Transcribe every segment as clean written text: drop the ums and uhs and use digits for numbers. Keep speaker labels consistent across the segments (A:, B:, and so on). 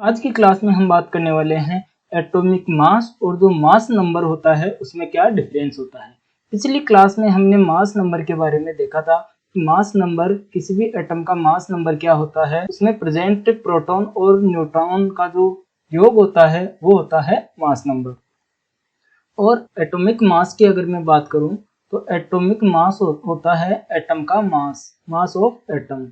A: आज की क्लास में हम बात करने वाले हैं एटॉमिक मास और जो मास नंबर होता है उसमें क्या डिफरेंस होता है। पिछली क्लास में हमने मास नंबर के बारे में देखा था कि मास नंबर किसी भी एटम का मास नंबर क्या होता है, उसमें प्रेजेंट प्रोटॉन और न्यूट्रॉन का जो योग होता है वो होता है मास नंबर। और एटॉमिक मास की अगर मैं बात करूं तो एटॉमिक मास होता है एटम का मास ऑफ एटम,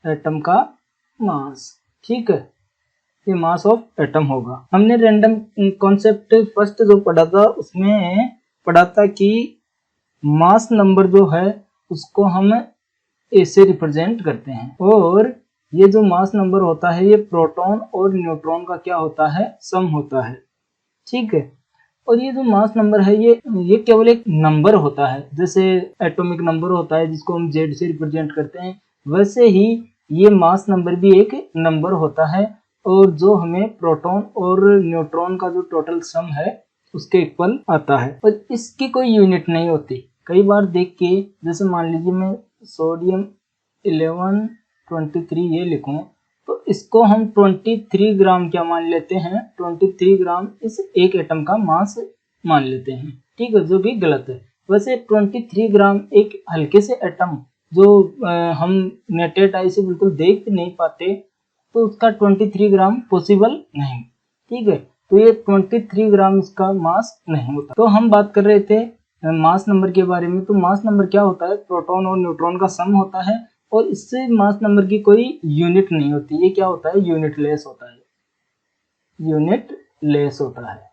A: एटम का मास। ठीक है, ये मास ऑफ एटम होगा। हमने रैंडम कॉन्सेप्ट फर्स्ट जो पढ़ा था उसमें पढ़ा था कि मास नंबर जो है उसको हम ऐसे रिप्रेजेंट करते हैं, और ये जो मास नंबर होता है ये प्रोटॉन और न्यूट्रॉन का क्या होता है, सम होता है। ठीक है, और ये जो मास नंबर है ये केवल एक नंबर होता है। जैसे एटॉमिक नंबर होता है जिसको हम जेड से रिप्रेजेंट करते हैं, वैसे ही ये मास नंबर भी एक नंबर होता है, और जो हमें प्रोटॉन और न्यूट्रॉन का जो टोटल सम है उसके इक्वल आता है, और इसकी कोई यूनिट नहीं होती। कई बार देख के, जैसे मान लीजिए मैं सोडियम 1123 ये लिखूं तो इसको हम 23 ग्राम क्या मान लेते हैं, 23 ग्राम इस एक एटम का मास मान लेते हैं। ठीक है, जो भी गलत है। वैसे 23 ग्राम एक हल्के से एटम जो हम नेटेड आई से बिल्कुल देख नहीं पाते, तो उसका 23 ग्राम पॉसिबल नहीं। ठीक है, तो ये 23 ग्राम इसका मास नहीं होता। तो हम बात कर रहे थे मास नंबर के बारे में। तो मास नंबर क्या होता है, प्रोटॉन और न्यूट्रॉन का सम होता है, और इससे मास नंबर की कोई यूनिट नहीं होती। ये क्या होता है, यूनिटलेस होता है, यूनिटलेस होता है।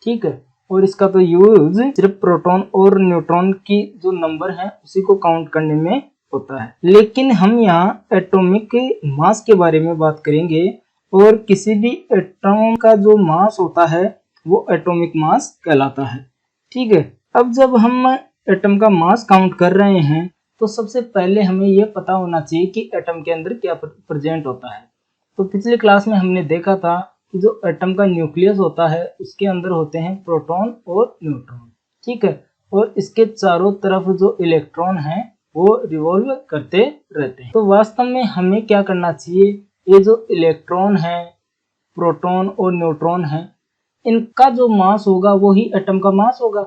A: ठीक है, और इसका तो यूज सिर्फ प्रोटॉन और न्यूट्रॉन की जो नंबर है उसी को काउंट करने में होता है। लेकिन हम यहाँ एटॉमिक मास के बारे में बात करेंगे, और किसी भी एटम का जो मास होता है वो एटॉमिक मास कहलाता है। ठीक है, अब जब हम एटम का मास काउंट कर रहे हैं तो सबसे पहले हमें यह पता होना चाहिए कि एटम के अंदर क्या प्रेजेंट होता है। तो पिछले क्लास में हमने देखा था कि जो एटम का न्यूक्लियस होता है उसके अंदर होते हैं प्रोटॉन और न्यूट्रॉन। ठीक है, और इसके चारों तरफ जो इलेक्ट्रॉन हैं वो रिवॉल्व करते रहते हैं। तो वास्तव में हमें क्या करना चाहिए, ये जो इलेक्ट्रॉन है, प्रोटॉन और न्यूट्रॉन है, इनका जो मास होगा वो ही एटम का मास होगा।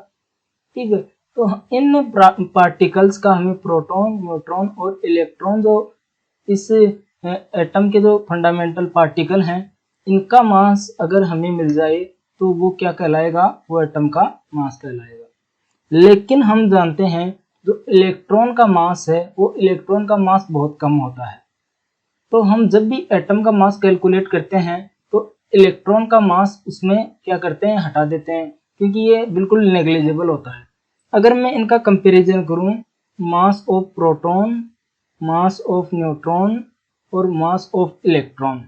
A: ठीक है, तो इन पार्टिकल्स का हमें प्रोटॉन, न्यूट्रॉन और इलेक्ट्रॉन जो इस एटम के जो फंडामेंटल पार्टिकल हैं, इनका मास अगर हमें मिल जाए तो वो क्या कहलाएगा, वो एटम का मास कहलाएगा। लेकिन हम जानते हैं जो इलेक्ट्रॉन का मास है वो इलेक्ट्रॉन का मास बहुत कम होता है। तो हम जब भी एटम का मास कैलकुलेट करते हैं तो इलेक्ट्रॉन का मास उसमें क्या करते हैं, हटा देते हैं, क्योंकि ये बिल्कुल नेग्लिजिबल होता है। अगर मैं इनका कंपैरिजन करूं, mass of proton, mass of neutron और मास ऑफ इलेक्ट्रॉन,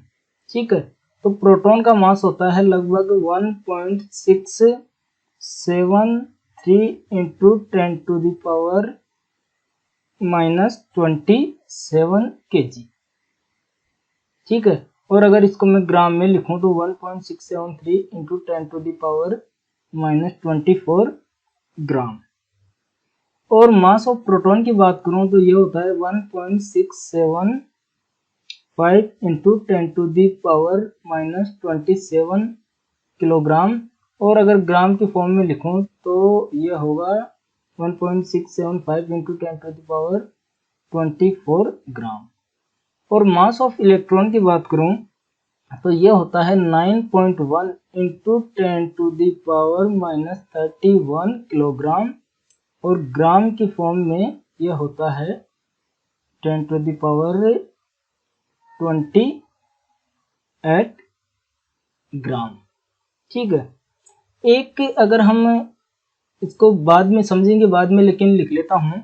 A: ठीक है, तो प्रोटॉन का मास होता है लगभग 1.673 into 10 to the power -27 kg। ठीक है, और अगर इसको मैं ग्राम में लिखूं तो 1.673 इंटू 10 टू द पावर -24 ग्राम। और मास ऑफ प्रोटॉन की बात करूं तो ये होता है 1.675 into 10 to the power -27 kilogram. और अगर ग्राम की फॉर्म में लिखूं तो ये होगा 1.675 इंटू 10 टू द पावर 24 ग्राम। और मास ऑफ इलेक्ट्रॉन की बात करूं तो ये होता है 9.1 into 10 to the power -31 kilogram, और ग्राम की फॉर्म में ये होता है 10 टू द पावर 28 ग्राम। ठीक है, एक अगर हम इसको बाद में समझेंगे बाद में, लेकिन लिख लेता हूं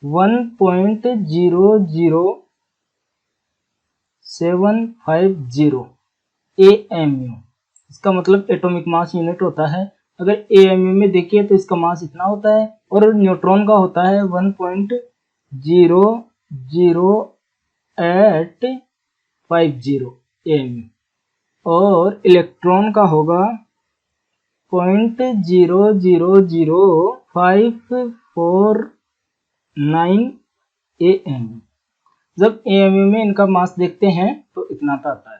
A: 1.00750 AMU, इसका मतलब एटॉमिक मास यूनिट होता है। अगर AMU में देखिए तो इसका मास इतना होता है, और न्यूट्रॉन का होता है 1.00850 AMU, और इलेक्ट्रॉन का होगा 0.00549 AMU। जब AMU में इनका मास देखते हैं तो इतना आता है।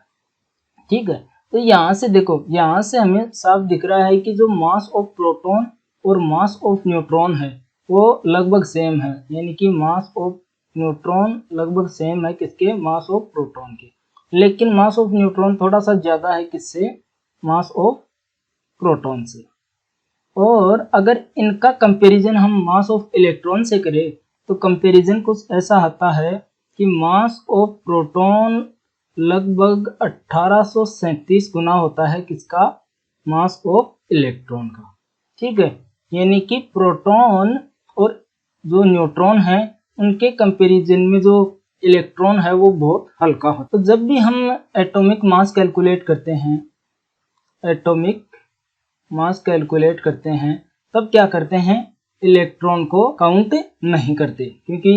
A: ठीक है। तो यहाँ से देखो, यहाँ से हमें साफ दिख रहा है कि जो मास ऑफ प्रोटॉन और मास ऑफ न्यूट्रॉन है वो लगभग सेम है, यानी कि मास ऑफ न्यूट्रॉन लगभग सेम है किसके, मास ऑफ प्रोटॉन के। लेकिन मास ऑफ न्यूट्रॉन थोड़ा सा ज्यादा है किससे, मास ऑफ प्रोटॉन से। और अगर इनका कंपैरिजन हम मास ऑफ इलेक्ट्रॉन से करें तो कंपैरिजन कुछ ऐसा आता है कि मास ऑफ प्रोटॉन लगभग 1837 गुना होता है किसका, मास ऑफ इलेक्ट्रॉन का। ठीक है, यानी कि प्रोटॉन और जो न्यूट्रॉन है उनके कंपैरिजन में जो इलेक्ट्रॉन है वो बहुत हल्का होता है। तो जब भी हम एटॉमिक मास कैलकुलेट करते हैं, एटॉमिक मास कैलकुलेट करते हैं, तब क्या करते हैं, इलेक्ट्रॉन को काउंट नहीं करते, क्योंकि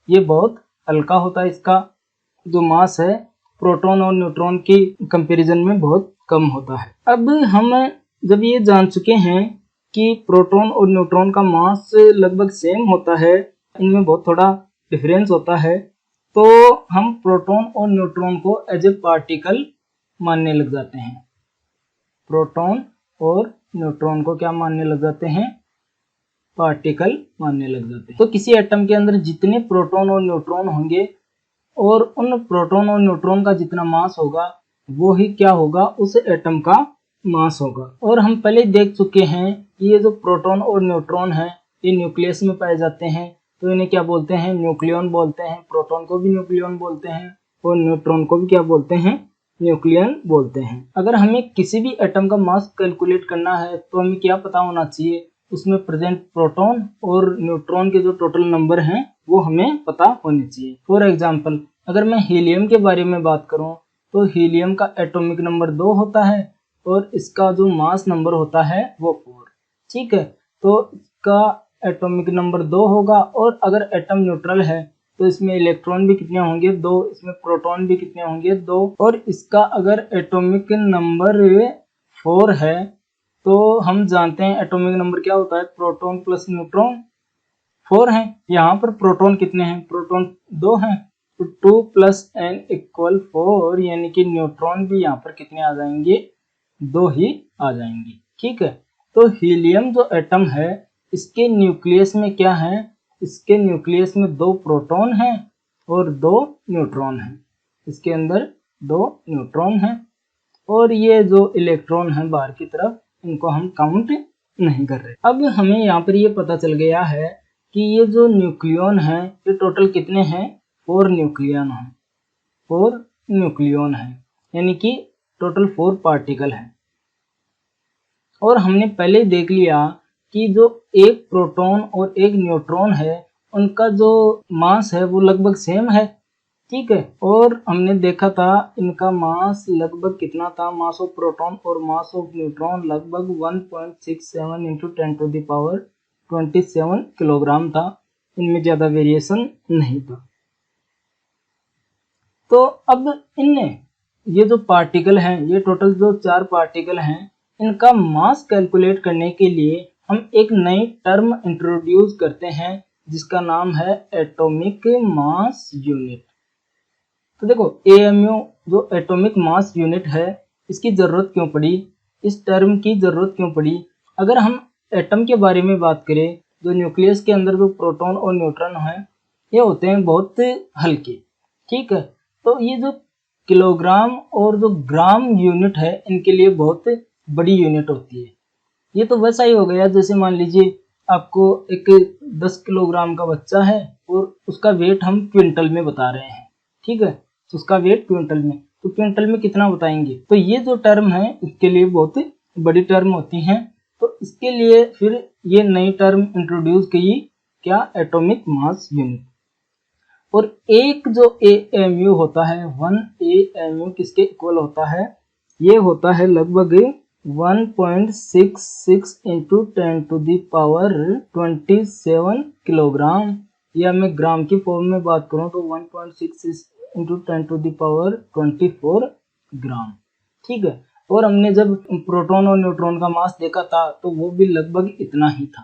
A: ये बहुत हल्का होता है, इसका जो मास है प्रोटॉन और न्यूट्रॉन की कंपैरिजन में बहुत कम होता है। अब हम जब ये जान चुके हैं कि प्रोटॉन और न्यूट्रॉन का मास लगभग सेम होता है, इनमें बहुत थोड़ा डिफरेंस होता है, तो हम प्रोटॉन और न्यूट्रॉन को एज ए पार्टिकल मानने लग जाते हैं। प्रोटॉन और न्यूट्रॉन को क्या मानने लग जाते हैं, पार्टिकल मानने लग जाते हैं। तो किसी एटम के अंदर जितने प्रोटॉन और न्यूट्रॉन होंगे और उन प्रोटॉन और न्यूट्रॉन का जितना मास होगा वो ही क्या होगा, उस एटम का मास होगा। और हम पहले देख चुके हैं कि ये जो प्रोटॉन और न्यूट्रॉन है ये न्यूक्लियस में पाए जाते हैं, तो इन्हें क्या बोलते हैं, न्यूक्लियन बोलते हैं। प्रोटॉन को भी न्यूक्लियन बोलते हैं और न्यूट्रॉन को भी क्या बोलते हैं, न्यूक्लियन बोलते हैं। अगर हमें किसी भी एटम का मास कैलकुलेट करना है तो हमें क्या पता होना चाहिए, उसमें प्रेजेंट प्रोटॉन और न्यूट्रॉन के जो टोटल नंबर हैं वो हमें पता होने चाहिए। फॉर एग्जांपल अगर मैं हीलियम के बारे में बात करूं तो हीलियम का एटॉमिक नंबर 2 होता है और इसका जो मास नंबर होता है वो 4। ठीक है, तो इसका एटॉमिक नंबर 2 होगा और अगर एटम न्यूट्रल है तो इसमें इलेक्ट्रॉन भी कितने होंगे, 2, इसमें प्रोटॉन भी कितने होंगे, 2। और इसका अगर एटॉमिक नंबर 4 है तो हम जानते हैं एटॉमिक नंबर क्या होता है, प्रोटॉन प्लस न्यूट्रॉन 4 है। यहाँ पर प्रोटॉन कितने हैं, प्रोटॉन 2 हैं, तो 2 प्लस n इक्वल 4, यानी कि न्यूट्रॉन भी यहाँ पर कितने आ जाएंगे, 2 ही आ जाएंगे। ठीक है, तो हीलियम जो एटम है इसके न्यूक्लियस में क्या है, इसके न्यूक्लियस में 2 प्रोटॉन हैं और 2 न्यूट्रॉन हैं, इसके अंदर 2 न्यूट्रॉन हैं और ये जो इलेक्ट्रॉन है बाहर की तरफ इनको हम काउंट नहीं कर रहे। अब हमें यहाँ पर ये पता चल गया है कि ये जो न्यूक्लियन है ये टोटल कितने हैं, 4 न्यूक्लियन है, 4 न्यूक्लियन है, यानी कि टोटल 4 पार्टिकल है। और हमने पहले देख लिया कि जो एक प्रोटॉन और एक न्यूट्रॉन है उनका जो मास है वो लगभग सेम है। ठीक है, और हमने देखा था इनका मास लगभग कितना था, मास ऑफ प्रोटॉन और मास ऑफ न्यूट्रॉन लगभग 1.67 into 10 to the power 27 kilogram था, इनमें ज्यादा वेरिएशन नहीं था। तो अब इनने ये जो पार्टिकल हैं, ये टोटल जो 4 पार्टिकल हैं, इनका मास कैलकुलेट करने के लिए हम एक नई टर्म इंट्रोड्यूस करते हैं जिसका नाम है एटॉमिक मास यूनिट। तो देखो एएमयू जो एटॉमिक मास यूनिट है इसकी ज़रूरत क्यों पड़ी, इस टर्म की ज़रूरत क्यों पड़ी। अगर हम एटम के बारे में बात करें, जो न्यूक्लियस के अंदर जो प्रोटॉन और न्यूट्रॉन हैं ये होते हैं बहुत हल्के। ठीक है, तो ये जो किलोग्राम और जो ग्राम यूनिट है इनके लिए बहुत बड़ी यूनिट होती है। ये तो वैसा ही हो गया जैसे मान लीजिए आपको एक 10 किलोग्राम का बच्चा है और उसका वेट हम क्विंटल में बता रहे हैं। ठीक है, तो उसका वेट क्विंटल में, तो क्विंटल में कितना बताएंगे, तो ये जो टर्म है इसके लिए बहुत बड़ी टर्म होती हैं। तो इसके लिए फिर ये नई टर्म इंट्रोड्यूस की, क्या, एटॉमिक मास यूनिट। और एक जो एएमयू होता है, 1 एएमयू किसके इक्वल होता है, ये होता है लगभग 1.66 into 10 to the power 27 kilogram, या मैं ग्राम की फॉर्म में बात करूं तो 1.66 इंटू 10 टू द पावर 24 ग्राम। ठीक है, और हमने जब प्रोटॉन और न्यूट्रॉन का मास देखा था तो वो भी लगभग इतना ही था।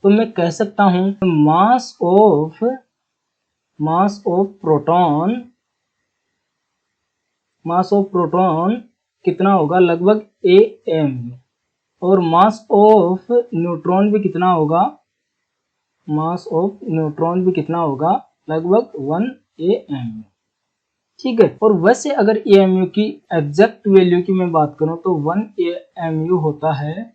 A: तो मैं कह सकता हूं mass of proton mass of proton कितना होगा, लगभग AMU, और मास ऑफ न्यूट्रॉन भी कितना होगा, मास ऑफ न्यूट्रॉन भी कितना होगा, लगभग 1 AMU। ठीक है, और वैसे अगर AMU की एग्जैक्ट वैल्यू की मैं बात करूं तो 1 AMU होता है,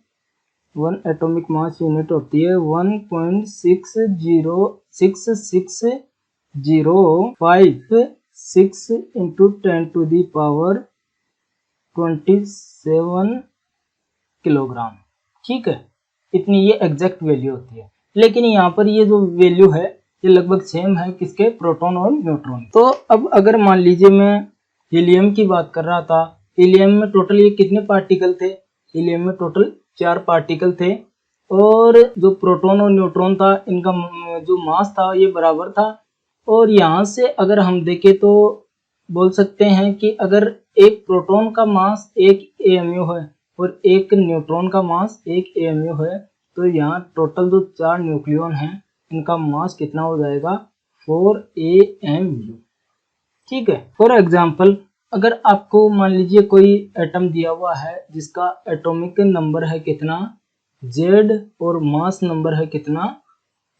A: 1 एटॉमिक मास यूनिट होती है 1.60605 इंटू 10⁻27 किलोग्राम। ठीक है, इतनी ये एग्जैक्ट वैल्यू होती है। लेकिन यहाँ पर ये जो वैल्यू है ये लगभग सेम है किसके, प्रोटॉन और न्यूट्रॉन। तो अब अगर मान लीजिए मैं हीलियम की बात कर रहा था, हीलियम में टोटल ये कितने पार्टिकल थे, हीलियम में टोटल 4 पार्टिकल थे, और जो प्रोटॉन और न्यूट्रॉन था इनका जो मास था ये बराबर था। और यहाँ से अगर हम देखें तो बोल सकते हैं कि अगर एक प्रोटॉन का मास 1 AMU है और एक न्यूट्रॉन का मास 1 AMU है, तो यहाँ टोटल जो 4 न्यूक्लियॉन हैं इनका मास कितना हो जाएगा, 4 AMU। ठीक है, फॉर एग्जाम्पल अगर आपको मान लीजिए कोई एटम दिया हुआ है जिसका एटॉमिक नंबर है कितना, Z, और मास नंबर है कितना,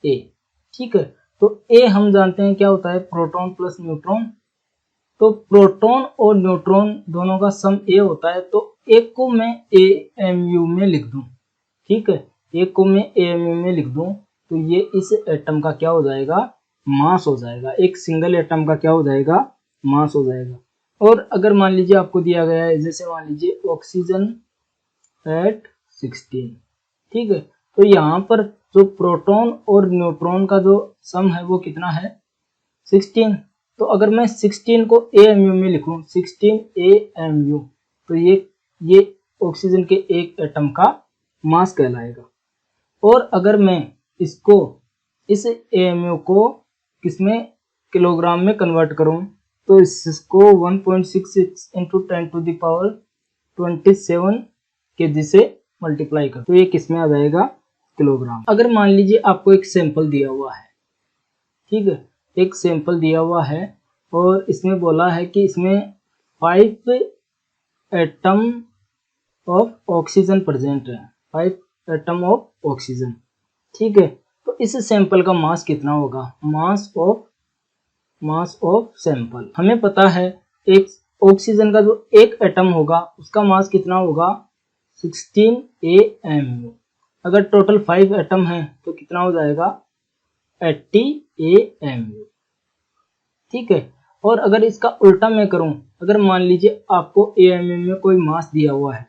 A: A। ठीक है, तो A हम जानते हैं क्या होता है, प्रोटॉन प्लस न्यूट्रॉन। तो प्रोटॉन और न्यूट्रॉन दोनों का सम A होता है, तो एक को मैं AMU में लिख दूं। ठीक है, एक को मैं AMU में लिख दूं तो ये इस एटम का क्या हो जाएगा, मास हो जाएगा। एक सिंगल एटम का क्या हो जाएगा, मास हो जाएगा। और अगर मान लीजिए आपको दिया गया है, जैसे मान लीजिए ऑक्सीजन एट 16। ठीक है, तो यहाँ पर जो प्रोटॉन और न्यूट्रॉन का जो सम है वो कितना है, 16। तो अगर मैं 16 को AMU में लिखूं, 16 AMU, तो ये ऑक्सीजन के एक एटम का मास कहलाएगा। और अगर मैं इसको इस AMU को किसमें, किलोग्राम में कन्वर्ट करूं, तो इसको 1.66 इंटू 10⁻27 kg से मल्टीप्लाई कर, तो ये किसमें आ जाएगा, किलोग्राम। अगर मान लीजिए आपको एक सैंपल दिया हुआ है, ठीक है, एक सैंपल दिया हुआ है और इसमें बोला है कि इसमें 5 एटम ऑफ ऑक्सीजन प्रेजेंट है, 5 एटम ऑफ ऑक्सीजन। ठीक है, तो इस सैंपल का मास कितना होगा, मास ऑफ सैंपल। हमें पता है एक ऑक्सीजन का जो एक एटम होगा उसका मास कितना होगा, 16 AMU। अगर टोटल 5 एटम है तो कितना हो जाएगा, 80 AMU। ठीक है, और अगर इसका उल्टा मैं करूं, अगर मान लीजिए आपको AMU में कोई मास दिया हुआ है,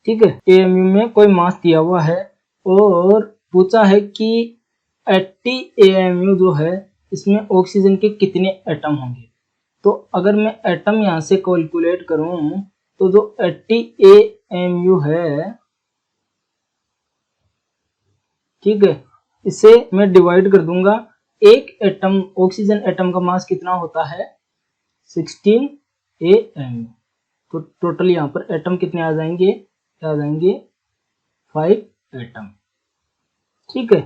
A: ठीक है, AMU में कोई मास दिया हुआ है और पूछा है कि 80 AMU जो है इसमें ऑक्सीजन के कितने एटम होंगे। तो अगर मैं एटम यहाँ से कैलकुलेट करूं तो जो 80 AMU है, ठीक है, इसे मैं डिवाइड कर दूंगा। एक एटम, ऑक्सीजन एटम का मास कितना होता है, 16 AMU। तो टोटल यहाँ पर एटम कितने आ जाएंगे, 5 एटम। ठीक है,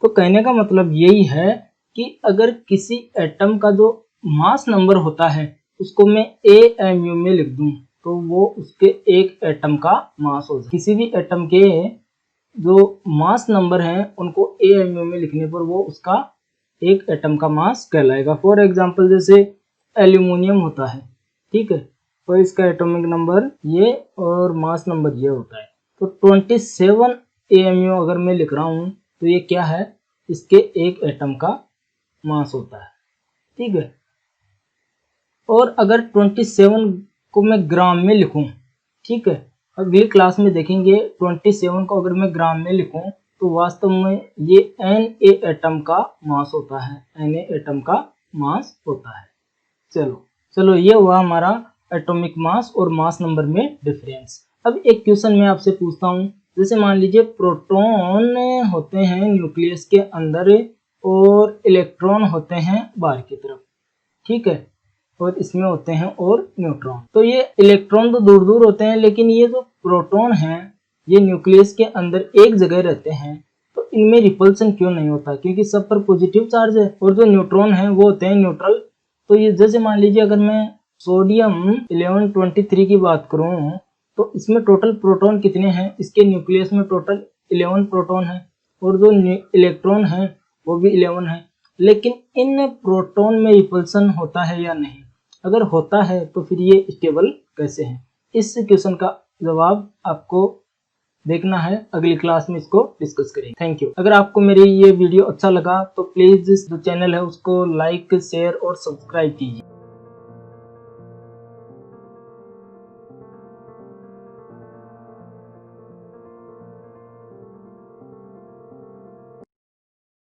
A: तो कहने का मतलब यही है कि अगर किसी एटम का जो मास नंबर होता है उसको मैं AMU में लिख दूं तो वो उसके एक एटम का मास हो जाए। किसी भी एटम के जो मास नंबर हैं उनको AMU में लिखने पर वो उसका एक एटम का मास कहलाएगा। फॉर एग्जांपल जैसे एल्यूमिनियम होता है, ठीक है, तो इसका एटॉमिक नंबर ये और मास नंबर ये होता है। तो 27 AMU अगर मैं लिख रहा हूँ तो ये क्या है, इसके एक एटम का मास होता है। ठीक है, और अगर 27 को मैं ग्राम में लिखूं, ठीक है, अगली क्लास में देखेंगे 27 को अगर मैं ग्राम में लिखूं तो वास्तव में ये Na एटम का मास होता है, Na एटम का मास होता है। चलो ये हुआ हमारा एटॉमिक मास और मास नंबर में डिफरेंस। अब एक क्वेश्चन मैं आपसे पूछता हूँ, जैसे मान लीजिए प्रोटॉन होते हैं न्यूक्लियस के अंदर और इलेक्ट्रॉन होते हैं बाहर की तरफ, ठीक है, और इसमें होते हैं और न्यूट्रॉन। तो ये इलेक्ट्रॉन तो दूर दूर होते हैं, लेकिन ये जो प्रोटॉन हैं ये न्यूक्लियस के अंदर एक जगह रहते हैं, तो इनमें रिपल्सन क्यों नहीं होता, क्योंकि सब पर पॉजिटिव चार्ज है। और जो न्यूट्रॉन है वो होते हैं न्यूट्रल। तो ये जैसे मान लीजिए अगर मैं सोडियम 1123 की बात करूं तो इसमें टोटल प्रोटॉन कितने हैं, इसके न्यूक्लियस में टोटल 11 प्रोटॉन है और जो इलेक्ट्रॉन है वो भी 11 है। लेकिन इन प्रोटॉन में रिपल्सन होता है या नहीं, अगर होता है तो फिर ये स्टेबल कैसे हैं? इस क्वेश्चन का जवाब आपको देखना है, अगली क्लास में इसको डिस्कस करेंगे। Thank you. अगर आपको मेरी ये वीडियो अच्छा लगा तो प्लीज जो चैनल है उसको लाइक, शेयर और सब्सक्राइब कीजिए।